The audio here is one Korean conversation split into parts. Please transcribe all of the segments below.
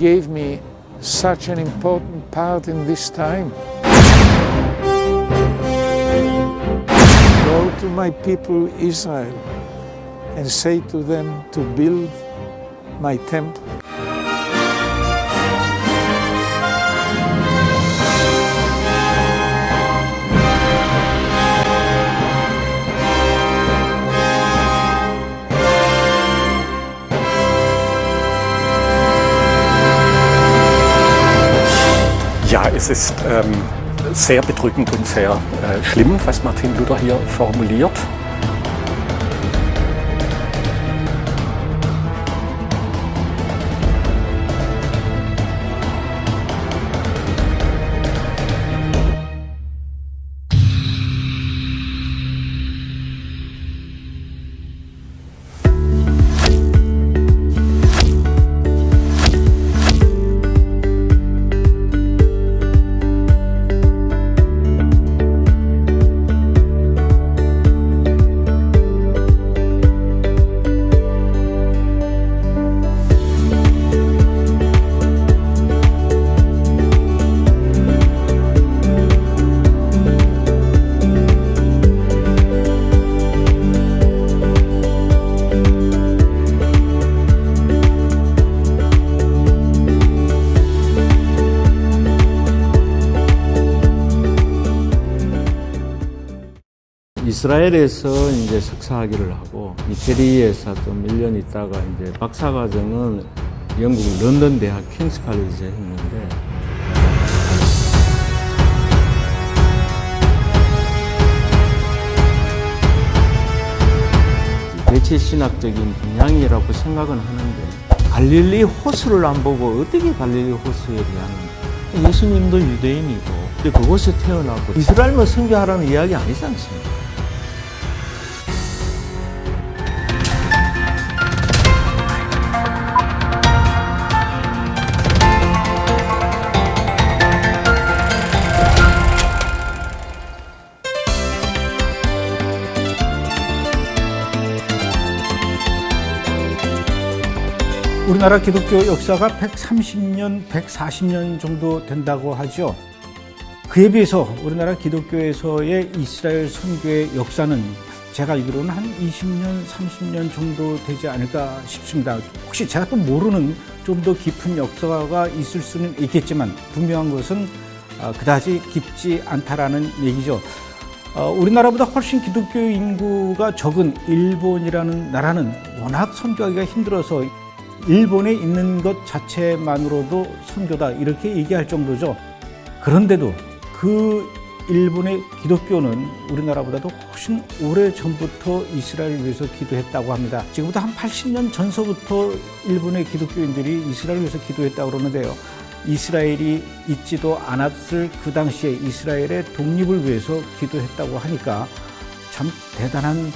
gave me such an important part in this time. Go to my people Israel and say to them to build my temple. Ja, es ist sehr bedrückend und sehr schlimm, was Martin Luther hier formuliert. 이스라엘에서 이제 석사학위를 하고 이태리에서 좀 1년 있다가 이제 박사과정은 영국 런던 대학 킹스 칼리지에 했는데 대체 신학적인 방향이라고 생각은 하는데 갈릴리 호수를 안 보고 어떻게 갈릴리 호수에 대한 예수님도 유대인이고 그곳에 태어나고 이스라엘만 선교하라는 이야기 아니지 않습니까? 우리나라 기독교 역사가 130년, 140년 정도 된다고 하죠. 그에 비해서 우리나라 기독교에서의 이스라엘 선교의 역사는 제가 알기로는 한 20년, 30년 정도 되지 않을까 싶습니다. 혹시 제가 또 모르는 좀 더 깊은 역사가 있을 수는 있겠지만 분명한 것은 그다지 깊지 않다라는 얘기죠. 우리나라보다 훨씬 기독교 인구가 적은 일본이라는 나라는 워낙 선교하기가 힘들어서 일본에 있는 것 자체만으로도 선교다 이렇게 얘기할 정도죠. 그런데도 그 일본의 기독교는 우리나라보다도 훨씬 오래전부터 이스라엘을 위해서 기도했다고 합니다. 지금부터 한 80년 전서부터 일본의 기독교인들이 이스라엘을 위해서 기도했다고 그러는데요. 이스라엘이 있지도 않았을 그 당시에 이스라엘의 독립을 위해서 기도했다고 하니까 참 대단한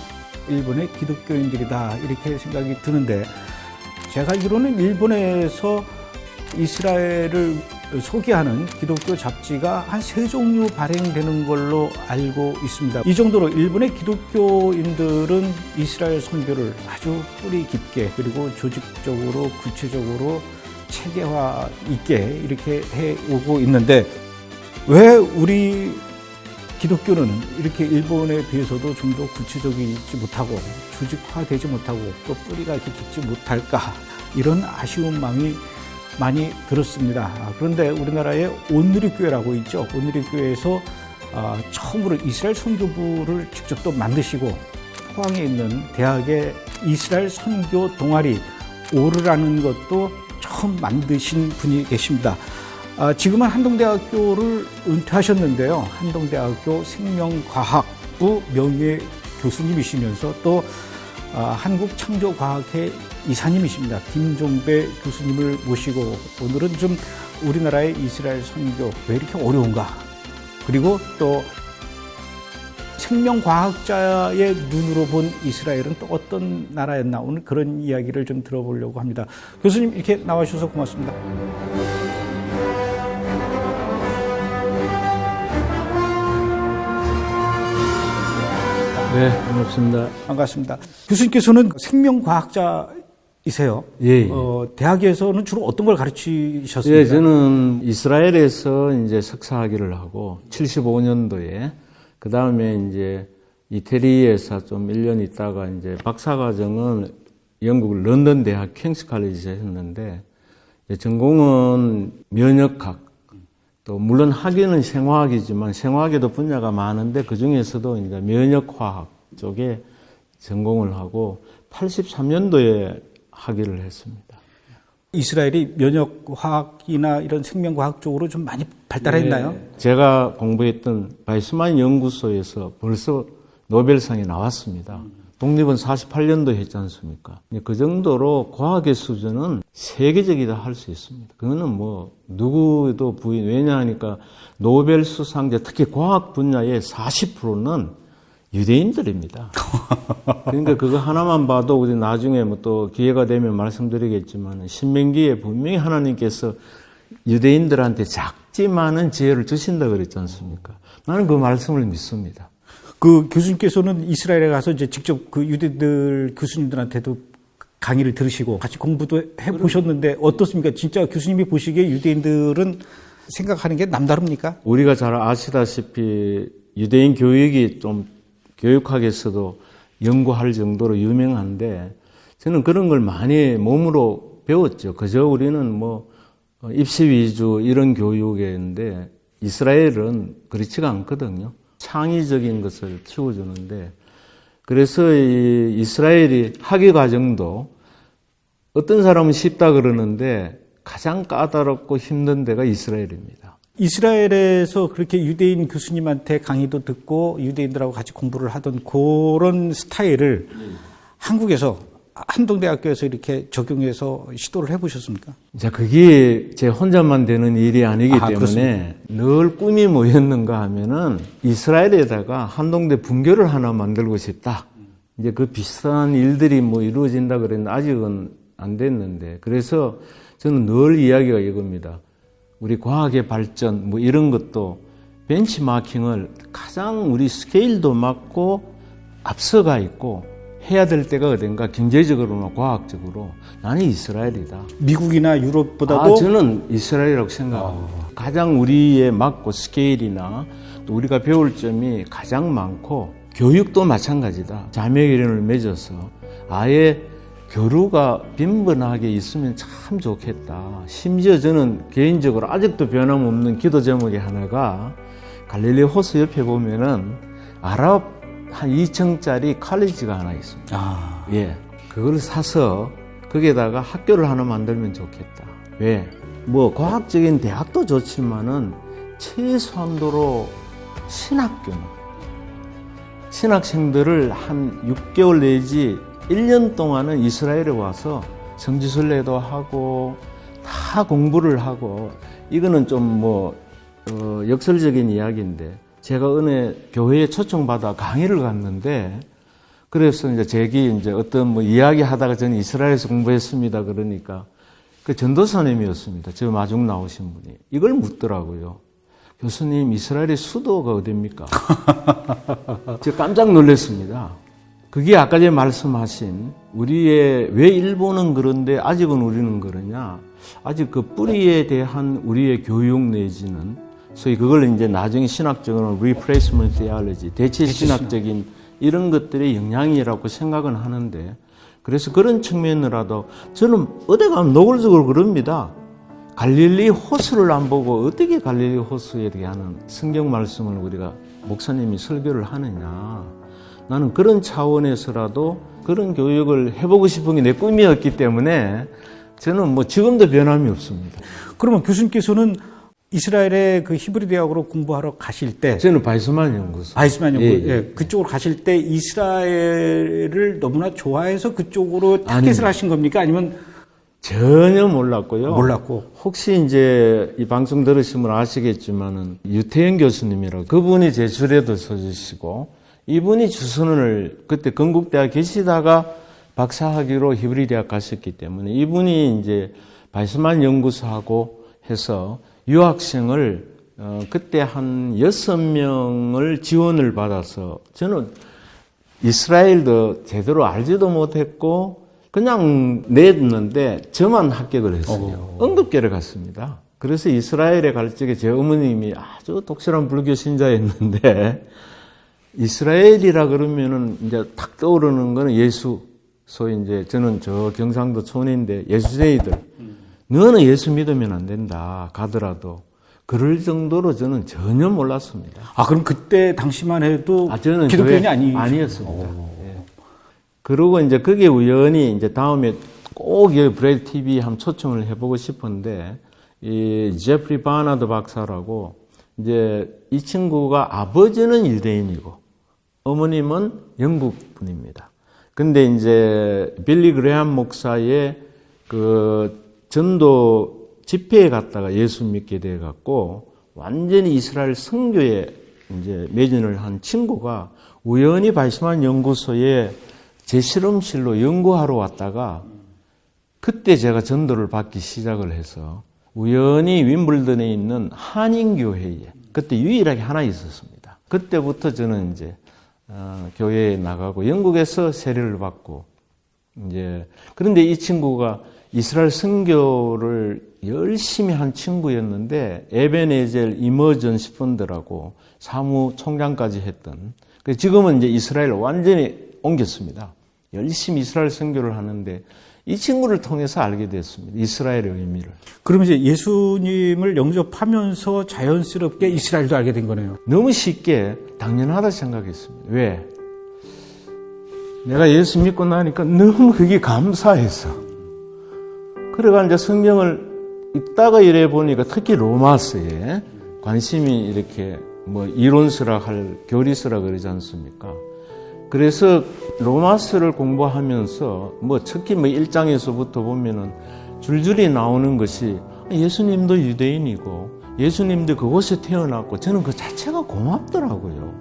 일본의 기독교인들이다 이렇게 생각이 드는데 제가 알기로는 일본에서 이스라엘을 소개하는 기독교 잡지가 한 3종류 발행되는 걸로 알고 있습니다. 이 정도로 일본의 기독교인들은 이스라엘 선교를 아주 뿌리 깊게 그리고 조직적으로 구체적으로 체계화 있게 이렇게 해오고 있는데 왜 우리 기독교는 이렇게 일본에 비해서도 좀 더 구체적이지 못하고 조직화되지 못하고 또 뿌리가 이렇게 깊지 못할까 이런 아쉬운 마음이 많이 들었습니다. 그런데 우리나라에 온누리교회라고 있죠. 온누리교회에서 처음으로 이스라엘 선교부를 직접 또 만드시고 포항에 있는 대학의 이스라엘 선교 동아리 오르라는 것도 처음 만드신 분이 계십니다. 지금은 한동대학교를 은퇴하셨는데요. 한동대학교 생명과학부 명예 교수님이시면서 또 한국창조과학회 이사님이십니다. 김종배 교수님을 모시고 오늘은 좀 우리나라의 이스라엘 선교 왜 이렇게 어려운가? 그리고 또 생명과학자의 눈으로 본 이스라엘은 또 어떤 나라였나? 오늘 그런 이야기를 좀 들어보려고 합니다. 교수님 이렇게 나와주셔서 고맙습니다. 네, 반갑습니다. 반갑습니다. 교수님께서는 생명과학자 이세요. 예. 대학에서는 주로 어떤 걸 가르치셨습니까? 예, 저는 이스라엘에서 이제 석사학위를 하고 75년도에 그 다음에 이제 이태리에서 좀 1년 있다가 이제 박사과정은 영국 런던 대학 킹스 칼리지에서 했는데 전공은 면역학 또 물론 학위는 생화학이지만 생화학에도 분야가 많은데 그 중에서도 이제 면역화학 쪽에 전공을 하고 83년도에 학위를 했습니다. 이스라엘이 면역화학이나 이런 생명과학 쪽으로 좀 많이 발달했나요? 네. 제가 공부했던 바이스만 연구소에서 벌써 노벨상이 나왔습니다. 독립은 48년도에 했지 않습니까? 그 정도로 과학의 수준은 세계적이다 할 수 있습니다. 그거는 뭐 누구도 부인, 왜냐하니까 노벨 수상자, 특히 과학 분야의 40%는 유대인들입니다. 그러니까 그거 하나만 봐도 우리 나중에 뭐 또 기회가 되면 말씀드리겠지만 신명기에 분명히 하나님께서 유대인들한테 작지만은 지혜를 주신다 그랬지 않습니까? 나는 그 말씀을 믿습니다. 그 교수님께서는 이스라엘에 가서 이제 직접 그 유대인들 교수님들한테도 강의를 들으시고 같이 공부도 해보셨는데 어떻습니까? 진짜 교수님이 보시기에 유대인들은 생각하는 게 남다릅니까? 우리가 잘 아시다시피 유대인 교육이 좀 교육학에서도 연구할 정도로 유명한데 저는 그런 걸 많이 몸으로 배웠죠. 그저 우리는 뭐 입시 위주 이런 교육인데 이스라엘은 그렇지가 않거든요. 창의적인 것을 키워주는데 그래서 이 이스라엘이 학위 과정도 어떤 사람은 쉽다 그러는데 가장 까다롭고 힘든 데가 이스라엘입니다. 이스라엘에서 그렇게 유대인 교수님한테 강의도 듣고 유대인들하고 같이 공부를 하던 그런 스타일을 한국에서 한동대학교에서 이렇게 적용해서 시도를 해보셨습니까? 자, 그게 제 혼자만 되는 일이 아니기 때문에 그렇습니다. 늘 꿈이 뭐였는가 하면은 이스라엘에다가 한동대 분교를 하나 만들고 싶다. 이제 그 비슷한 일들이 뭐 이루어진다 그랬는데 아직은 안 됐는데 그래서 저는 늘 이야기가 이겁니다. 우리 과학의 발전 뭐 이런 것도 벤치마킹을 가장 우리 스케일도 맞고 앞서가 있고 해야 될 때가 어딘가 경제적으로나 과학적으로 나는 이스라엘이다. 미국이나 유럽보다도 저는 이스라엘이라고 생각합니다. 가장 우리에 맞고 스케일이나 또 우리가 배울 점이 가장 많고 교육도 마찬가지다. 자매결연을 맺어서 아예 교류가 빈번하게 있으면 참 좋겠다. 심지어 저는 개인적으로 아직도 변함없는 기도 제목의 하나가 갈릴리 호수 옆에 보면은 아랍 한 2층짜리 칼리지가 하나 있습니다. 예. 그걸 사서 거기에다가 학교를 하나 만들면 좋겠다. 왜? 뭐 과학적인 대학도 좋지만은 최소한도로 신학생들을 한 6개월 내지 1년 동안은 이스라엘에 와서 성지순례도 하고 다 공부를 하고 이거는 좀 뭐 역설적인 이야기인데 제가 은혜 교회에 초청받아 강의를 갔는데 그래서 이제 제기 이제 어떤 뭐 이야기 하다가 저는 이스라엘에서 공부했습니다 그러니까 그 전도사님이었습니다. 저 마중 나오신 분이 이걸 묻더라고요. 교수님 이스라엘의 수도가 어디입니까? 제가 깜짝 놀랐습니다. 그게 아까 전에 말씀하신 우리의 왜 일본은 그런데 아직은 우리는 그러냐? 아직 그 뿌리에 대한 우리의 교육 내지는 소위 그걸 이제 나중에 신학적으로는 replacement theology, 대체 신학적인 이런 것들의 영향이라고 생각은 하는데 그래서 그런 측면으로라도 저는 어디 가면 노골적으로 그럽니다. 갈릴리 호수를 안 보고 어떻게 갈릴리 호수에 대한 성경 말씀을 우리가 목사님이 설교를 하느냐. 나는 그런 차원에서라도 그런 교육을 해보고 싶은 게 내 꿈이었기 때문에 저는 뭐 지금도 변함이 없습니다. 그러면 교수님께서는 이스라엘의 그 히브리 대학으로 공부하러 가실 때 저는 바이스만 연구소. 예. 그쪽으로 가실 때 이스라엘을 너무나 좋아해서 그쪽으로 타겟을 하신 겁니까? 아니면 전혀 몰랐고요. 몰랐고. 혹시 이제 이 방송 들으시면 아시겠지만은 유태현 교수님이라고 그분이 제 주례도 써주시고 이분이 주선을 그때 건국대학 계시다가 박사학위로 히브리 대학 가셨기 때문에 이분이 이제 바이스만 연구소하고 해서 유학생을 그때 한 6명을 지원을 받아서 저는 이스라엘도 제대로 알지도 못했고 그냥 냈는데 저만 합격을 했어요. 응급계를 갔습니다. 그래서 이스라엘에 갈 적에 제 어머님이 아주 독실한 불교 신자였는데 이스라엘이라 그러면은 이제 탁 떠오르는 거는 예수. 소위 이제 저는 저 경상도 촌인데 예수쟁이들 너는 예수 믿으면 안 된다 가더라도 그럴 정도로 저는 전혀 몰랐습니다. 그럼 그때 당시만 해도 저는 기독교인이 아니었습니다. 예. 그리고 이제 그게 우연히 이제 다음에 꼭 여기 브레드 TV 한번 초청을 해보고 싶은데 이 제프리 바나드 박사라고 이제 이 친구가 아버지는 유대인이고 어머님은 영국 분입니다. 근데 이제 빌리 그레함 목사의 그 전도 집회에 갔다가 예수 믿게 돼 갖고 완전히 이스라엘 선교에 이제 매진을 한 친구가 우연히 발시만 연구소에 제 실험실로 연구하러 왔다가 그때 제가 전도를 받기 시작을 해서 우연히 윈블던에 있는 한인교회에 그때 유일하게 하나 있었습니다. 그때부터 저는 이제 교회에 나가고 영국에서 세례를 받고 이제 그런데 이 친구가 이스라엘 선교를 열심히 한 친구였는데 에베네젤 이머전시 펀드라고 사무총장까지 했던 지금은 이제 이스라엘 완전히 옮겼습니다. 열심히 이스라엘 선교를 하는데 이 친구를 통해서 알게 됐습니다. 이스라엘의 의미를. 그러면 이제 예수님을 영접하면서 자연스럽게 이스라엘도 알게 된 거네요. 너무 쉽게 당연하다 생각했습니다. 왜? 내가 예수 믿고 나니까 너무 그게 감사해서. 그래가 이제 성경을 읽다가 이래 보니까 특히 로마서에 관심이 이렇게 뭐 이론서라 할 교리서라 그러지 않습니까? 그래서 로마서를 공부하면서 뭐 특히 뭐 1장에서부터 보면은 줄줄이 나오는 것이 예수님도 유대인이고 예수님도 그곳에 태어났고 저는 그 자체가 고맙더라고요.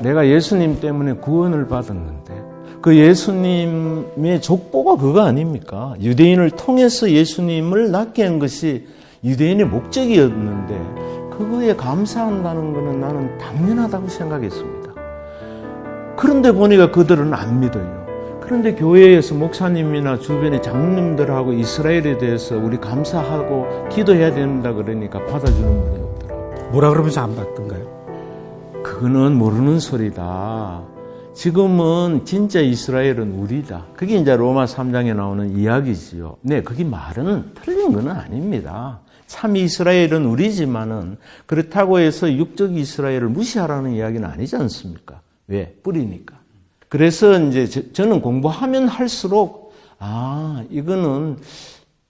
내가 예수님 때문에 구원을 받았는데 그 예수님의 족보가 그거 아닙니까? 유대인을 통해서 예수님을 낳게 한 것이 유대인의 목적이었는데 그거에 감사한다는 것은 나는 당연하다고 생각했습니다. 그런데 보니까 그들은 안 믿어요. 그런데 교회에서 목사님이나 주변의 장로님들하고 이스라엘에 대해서 우리 감사하고 기도해야 된다 그러니까 받아주는 분이 없더라고요. 뭐라 그러면서 안 받던가요? 그거는 모르는 소리다. 지금은 진짜 이스라엘은 우리다. 그게 이제 로마 3장에 나오는 이야기지요. 네, 그게 말은 틀린 건 아닙니다. 참 이스라엘은 우리지만은 그렇다고 해서 육적 이스라엘을 무시하라는 이야기는 아니지 않습니까? 왜? 뿌리니까. 그래서 이제 저는 공부하면 할수록 이거는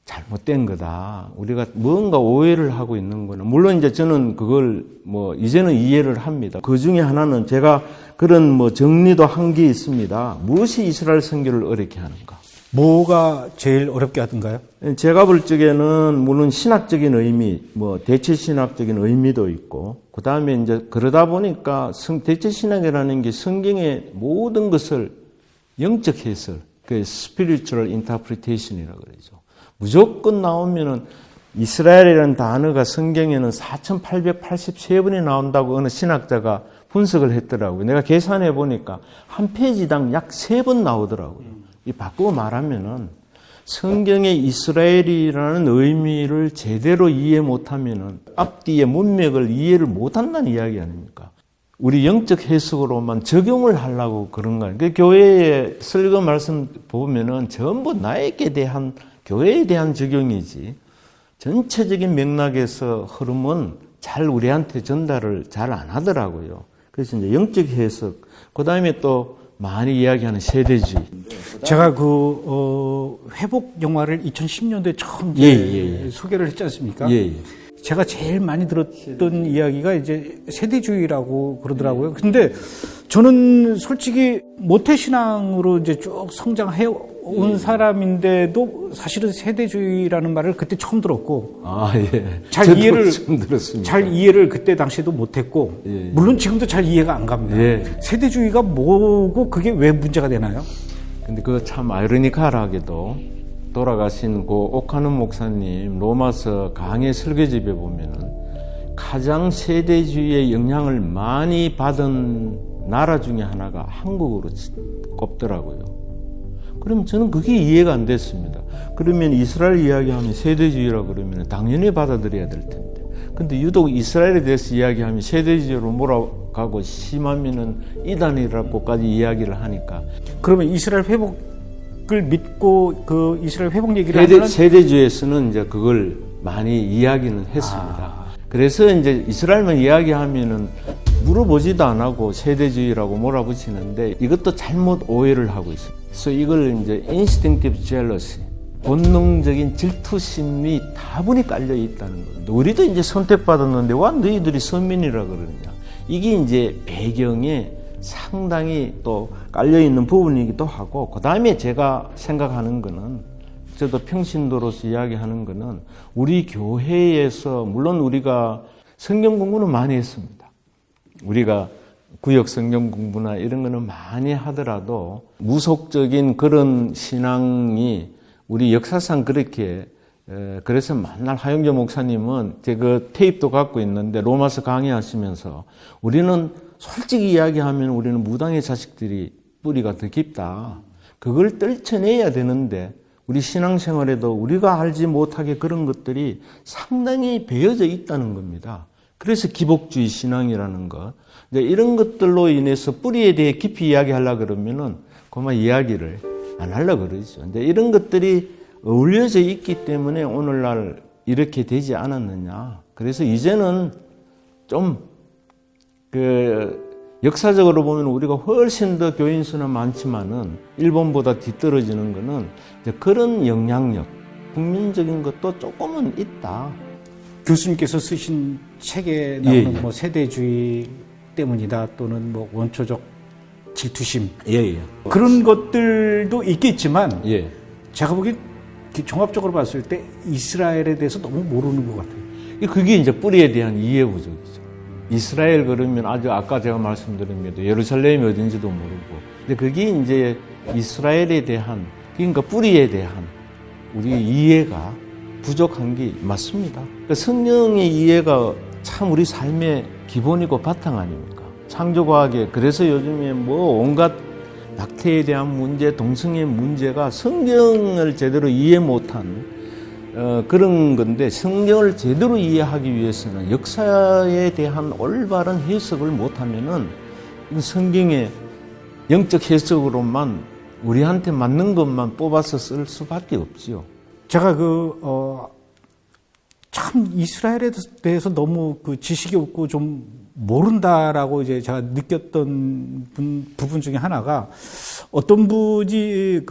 잘못된 거다. 우리가 뭔가 오해를 하고 있는 거는 물론 이제 저는 그걸 뭐 이제는 이해를 합니다. 그 중에 하나는 제가 그런 뭐 정리도 한 게 있습니다. 무엇이 이스라엘 선교를 어렵게 하는가? 뭐가 제일 어렵게 하던가요? 제가 볼 적에는 물론 신학적인 의미, 뭐 대체 신학적인 의미도 있고, 그 다음에 이제 그러다 보니까 대체 신학이라는 게 성경의 모든 것을 영적 해설, 그 spiritual interpretation이라고 그러죠. 무조건 나오면은 이스라엘이라는 단어가 성경에는 4,883번이 나온다고 어느 신학자가 분석을 했더라고요. 내가 계산해 보니까 한 페이지당 약 3번 나오더라고요. 이 바꾸고 말하면은 성경의 이스라엘이라는 의미를 제대로 이해 못하면은 앞뒤의 문맥을 이해를 못한다는 이야기 아닙니까? 우리 영적 해석으로만 적용을 하려고 그런 거예요. 그 교회의 설교 말씀 보면은 전부 나에게 대한 교회에 대한 적용이지 전체적인 맥락에서 흐름은 잘 우리한테 전달을 잘 안 하더라고요. 그래서 이제 영적 해석, 그 다음에 또 많이 이야기하는 세대주의. 제가 회복 영화를 2010년도에 처음 소개를 했지 않습니까? 제가 제일 많이 들었던 이야기가 이제 세대주의라고 그러더라고요. 근데 저는 솔직히 모태신앙으로 이제 쭉 성장해 온 사람인데도 사실은 세대주의라는 말을 그때 처음 들었고, 잘 이해를 그때 당시에도 못했고, 물론 지금도 잘 이해가 안 갑니다. 세대주의가 뭐고 그게 왜 문제가 되나요? 근데 그거 참 아이러니컬하게도 돌아가신 고 오카는 목사님 로마서 강해 설교집에 보면은 가장 세대주의의 영향을 많이 받은 나라 중에 하나가 한국으로 꼽더라고요. 그럼 저는 그게 이해가 안 됐습니다. 그러면 이스라엘 이야기하면 세대주의라 그러면 당연히 받아들여야 될 텐데. 근데 유독 이스라엘에 대해서 이야기하면 세대주의로 몰아가고 심하면은 이단이라고까지 이야기를 하니까. 그러면 이스라엘 회복을 믿고 그 이스라엘 회복 얘기를 하면 세대주의에서는 이제 그걸 많이 이야기는 했습니다. 그래서 이제 이스라엘만 이야기하면은 물어보지도 안 하고 세대주의라고 몰아붙이는데 이것도 잘못 오해를 하고 있어요. 그래서 이걸 이제 instinctive jealousy, 본능적인 질투심이 다분히 깔려 있다는 겁니다. 우리도 이제 선택받았는데 와 너희들이 선민이라 그러느냐. 이게 이제 배경에 상당히 또 깔려 있는 부분이기도 하고, 그 다음에 제가 생각하는 거는, 저도 평신도로서 이야기하는 거는, 우리 교회에서 물론 우리가 성경 공부는 많이 했습니다. 우리가 구역 성경 공부나 이런 거는 많이 하더라도 무속적인 그런 신앙이 우리 역사상 그렇게, 그래서 맨날 하영조 목사님은 제가 테이프도 갖고 있는데 로마서 강의하시면서 우리는 솔직히 이야기하면 우리는 무당의 자식들이 뿌리가 더 깊다. 그걸 떨쳐내야 되는데 우리 신앙생활에도 우리가 알지 못하게 그런 것들이 상당히 배어져 있다는 겁니다. 그래서 기복주의 신앙이라는 것, 이런 것들로 인해서 뿌리에 대해 깊이 이야기하려고 그러면은 그만 이야기를 안 하려고 그러죠. 근데 이런 것들이 어울려져 있기 때문에 오늘날 이렇게 되지 않았느냐. 그래서 이제는 좀 역사적으로 보면 우리가 훨씬 더 교인 수는 많지만은 일본보다 뒤떨어지는 거는 이제 그런 영향력, 국민적인 것도 조금은 있다. 교수님께서 쓰신 책에 나오는 뭐 세대주의 때문이다 또는 뭐 원초적 질투심 그런 것들도 있겠지만 제가 보기엔 종합적으로 봤을 때 이스라엘에 대해서 너무 모르는 것 같아요. 그게 이제 뿌리에 대한 이해 부족이죠. 이스라엘 그러면 아주 아까 제가 말씀드린 대로 예루살렘이 어딘지도 모르고, 근데 그게 이제 이스라엘에 대한, 그러니까 뿌리에 대한 우리 이해가 부족한 게 맞습니다. 그러니까 성령의 이해가 참 우리 삶의 기본이고 바탕 아닙니까? 창조과학에, 그래서 요즘에 뭐 온갖 낙태에 대한 문제, 동성애 문제가 성경을 제대로 이해 못한 그런 건데, 성경을 제대로 이해하기 위해서는 역사에 대한 올바른 해석을 못하면은 성경의 영적 해석으로만 우리한테 맞는 것만 뽑아서 쓸 수밖에 없지요. 제가 참 이스라엘에 대해서 너무 지식이 없고 좀 모른다라고 이제 제가 느꼈던 부분 중에 하나가, 어떤 분이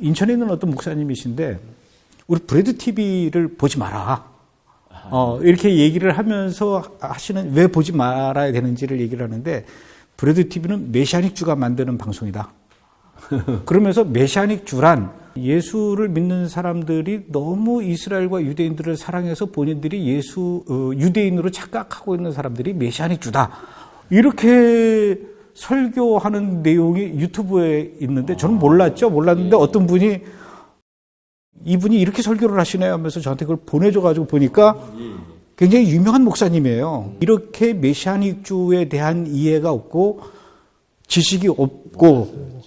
인천에 있는 어떤 목사님이신데 우리 브레드 TV를 보지 마라. 이렇게 얘기를 하면서 하시는, 왜 보지 말아야 되는지를 얘기를 하는데, 브레드 TV는 메시아닉 주가 만드는 방송이다. 그러면서 메시아닉 주란 예수를 믿는 사람들이 너무 이스라엘과 유대인들을 사랑해서 본인들이 유대인으로 착각하고 있는 사람들이 메시아닉 주다. 이렇게 설교하는 내용이 유튜브에 있는데 저는 몰랐는데 어떤 분이 이분이 이렇게 설교를 하시네요 하면서 저한테 그걸 보내줘가지고 보니까 굉장히 유명한 목사님이에요. 이렇게 메시아닉주에 대한 이해가 없고 지식이 없고,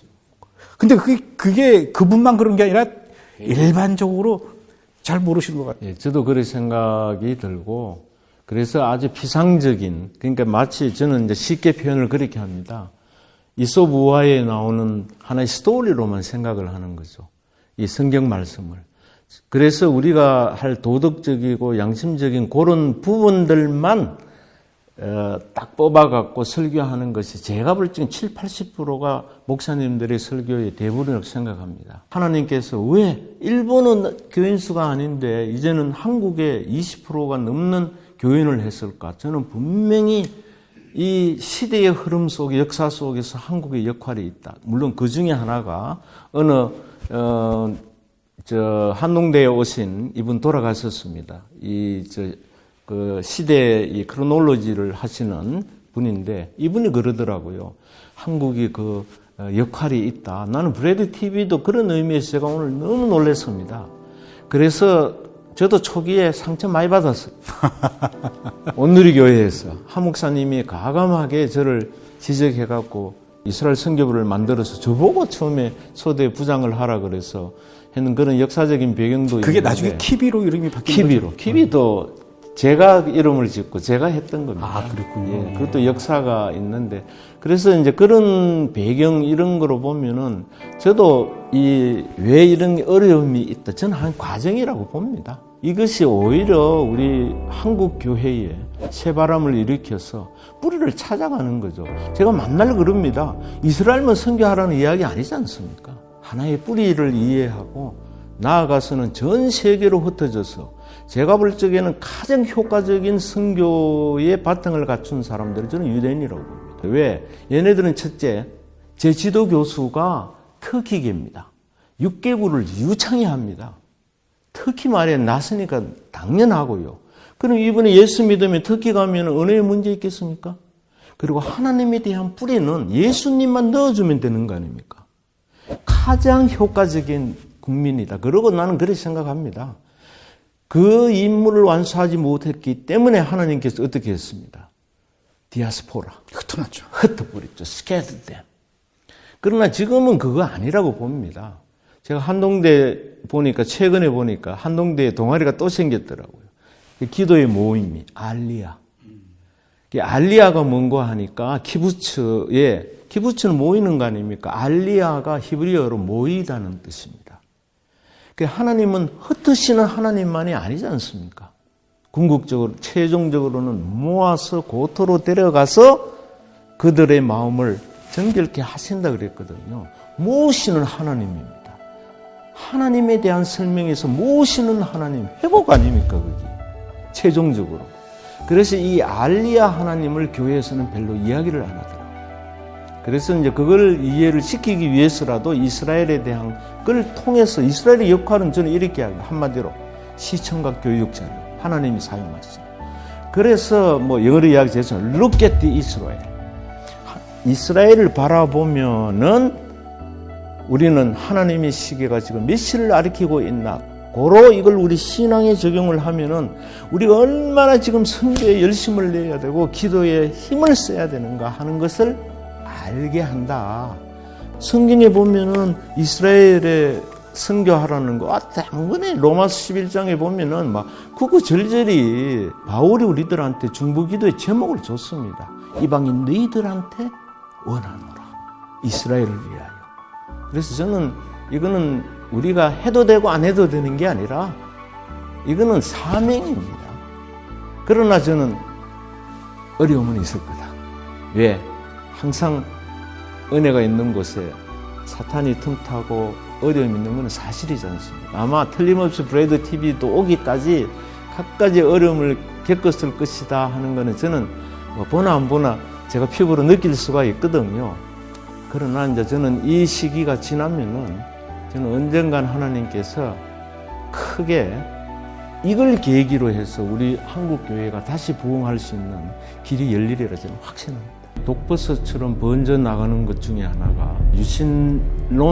근데 그게 그분만 그런 게 아니라 일반적으로 잘 모르시는 것 같아요. 저도 그런 생각이 들고, 그래서 아주 피상적인, 그러니까 마치 저는 이제 쉽게 표현을 그렇게 합니다. 이솝 우화에 나오는 하나의 스토리로만 생각을 하는 거죠. 이 성경 말씀을. 그래서 우리가 할 도덕적이고 양심적인 그런 부분들만 딱 뽑아갖고 설교하는 것이 제가 볼 때는 70~80%가 목사님들의 설교의 대부분이라고 생각합니다. 하나님께서 왜 일본은 교인 수가 아닌데 이제는 한국에 20%가 넘는 교인을 했을까? 저는 분명히 이 시대의 흐름 속에, 역사 속에서 한국의 역할이 있다. 물론 그 중에 하나가 어느 한농대에 오신 이분 돌아가셨습니다. 그 시대의 이 크로놀로지를 하시는 분인데, 이분이 그러더라고요. 한국이 그 역할이 있다. 나는 브레드 TV도 그런 의미에서 제가 오늘 너무 놀랐습니다. 그래서 저도 초기에 상처 많이 받았어요. 온누리교회에서 한 목사님이 가감하게 저를 지적해갖고 이스라엘 선교부를 만들어서 저보고 처음에 소대 부장을 하라 그래서 했는 그런 역사적인 배경도 그게 있는데, 나중에 키비로 이름이 바뀐 키비로. 거죠? 키비도 제가 이름을 짓고 제가 했던 겁니다. 아, 그랬군요. 예, 그것도 역사가 있는데, 그래서 이제 그런 배경 이런 거로 보면은 저도 왜 이런 어려움이 있다, 저는 한 과정이라고 봅니다. 이것이 오히려 우리 한국 교회에 새바람을 일으켜서 뿌리를 찾아가는 거죠. 제가 만날 그럽니다. 이스라엘만 선교하라는 이야기 아니지 않습니까? 하나의 뿌리를 이해하고 나아가서는 전 세계로 흩어져서 제가 볼 적에는 가장 효과적인 선교의 바탕을 갖춘 사람들은 저는 유대인이라고 봅니다. 왜? 얘네들은 첫째, 제 지도 교수가 터키계입니다. 6개국을 유창히 합니다. 터키 말에 낯으니까 당연하고요. 그럼 이번에 예수 믿으면 터키 가면 언어에 문제 있겠습니까? 그리고 하나님에 대한 뿌리는 예수님만 넣어주면 되는 거 아닙니까? 가장 효과적인 국민이다. 그러고 나는 그렇게 생각합니다. 그 임무를 완수하지 못했기 때문에 하나님께서 어떻게 했습니다? 디아스포라. 흩어놨죠. 흩어버렸죠. scattered them. 그러나 지금은 그거 아니라고 봅니다. 제가 한동대 보니까, 최근에 보니까 한동대에 동아리가 또 생겼더라고요. 기도의 모임이 알리아. 알리아가 뭔가 하니까 키부츠는 모이는 거 아닙니까? 알리아가 히브리어로 모이다는 뜻입니다. 하나님은 흩으시는 하나님만이 아니지 않습니까? 궁극적으로, 최종적으로는 모아서 고토로 데려가서 그들의 마음을 정결케 하신다 그랬거든요. 모으시는 하나님입니다. 하나님에 대한 설명에서 모으시는 하나님, 회복 아닙니까, 그게? 최종적으로. 그래서 이 알리아 하나님을 교회에서는 별로 이야기를 안 하더라고요. 그래서 이제 그걸 이해를 시키기 위해서라도 이스라엘에 대한 걸 통해서, 이스라엘의 역할은 저는 이렇게 합니다. 한마디로 시청각 교육자료, 하나님이 사용하시죠. 그래서 영어로 이야기해서 Look at the Israel. 이스라엘을 바라보면은 우리는 하나님의 시계가 지금 몇 시를 가리키고 있나, 고로 이걸 우리 신앙에 적용을 하면은 우리가 얼마나 지금 선교에 열심을 내야 되고 기도에 힘을 써야 되는가 하는 것을 알게 한다. 성경에 보면은 이스라엘에 선교하라는 거, 당근에 로마서 11장에 보면은 막 구구절절히 바울이 우리들한테 중보기도의 제목을 줬습니다. 이방인 너희들한테 원하노라. 이스라엘을 위하여. 그래서 저는 이거는 우리가 해도 되고 안 해도 되는 게 아니라 이거는 사명입니다. 그러나 저는 어려움은 있을 거다. 왜? 항상 은혜가 있는 곳에 사탄이 틈타고 어려움이 있는 건 사실이지 않습니까? 아마 틀림없이 브레이드 TV도 오기까지 갖가지 어려움을 겪었을 것이다 하는 거는 저는 보나 안 보나 제가 피부로 느낄 수가 있거든요. 그러나 이제 저는 이 시기가 지나면은 저는 언젠간 하나님께서 크게 이걸 계기로 해서 우리 한국 교회가 다시 부흥할 수 있는 길이 열리리라 저는 확신합니다. 독버섯처럼 번져 나가는 것 중에 하나가 유신론적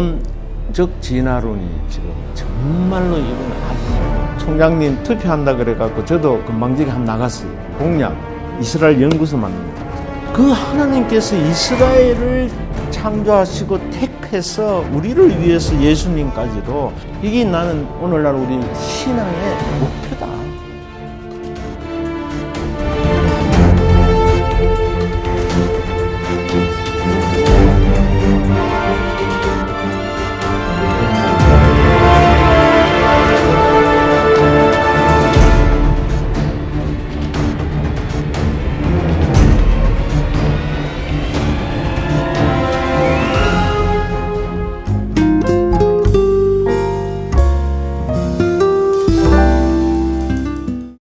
진화론이 지금 정말로 이건 아주 총장님 투표한다 그래갖고 저도 금방지게 한번 나갔어요. 공약 이스라엘 연구소 만듭니다. 그 하나님께서 이스라엘을 창조하시고 택해서 우리를 위해서 예수님까지도, 이게 나는 오늘날 우리 신앙의 목표다.